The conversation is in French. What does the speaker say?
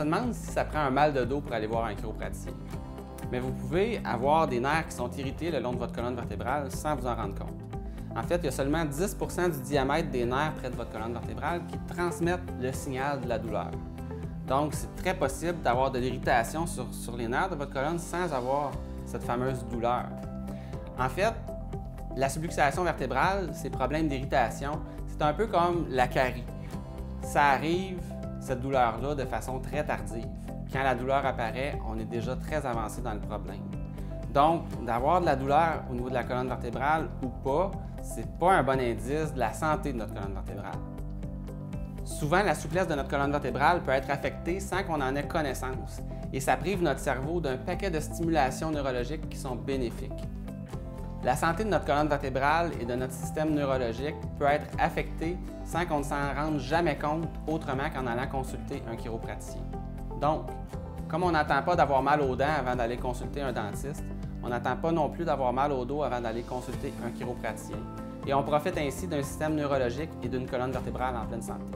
demande si ça prend un mal de dos pour aller voir un chiropraticien. Mais vous pouvez avoir des nerfs qui sont irrités le long de votre colonne vertébrale sans vous en rendre compte. En fait, il y a seulement 10 du diamètre des nerfs près de votre colonne vertébrale qui transmettent le signal de la douleur. Donc, c'est très possible d'avoir de l'irritation sur les nerfs de votre colonne sans avoir cette fameuse douleur. En fait, la subluxation vertébrale, ces problèmes d'irritation, c'est un peu comme la carie. Ça arrive, cette douleur-là, de façon très tardive. Quand la douleur apparaît, on est déjà très avancé dans le problème. Donc, d'avoir de la douleur au niveau de la colonne vertébrale ou pas, c'est pas un bon indice de la santé de notre colonne vertébrale. Souvent, la souplesse de notre colonne vertébrale peut être affectée sans qu'on en ait connaissance, et ça prive notre cerveau d'un paquet de stimulations neurologiques qui sont bénéfiques. La santé de notre colonne vertébrale et de notre système neurologique peut être affectée sans qu'on ne s'en rende jamais compte autrement qu'en allant consulter un chiropraticien. Donc, comme on n'attend pas d'avoir mal aux dents avant d'aller consulter un dentiste, on n'attend pas non plus d'avoir mal au dos avant d'aller consulter un chiropraticien. Et on profite ainsi d'un système neurologique et d'une colonne vertébrale en pleine santé.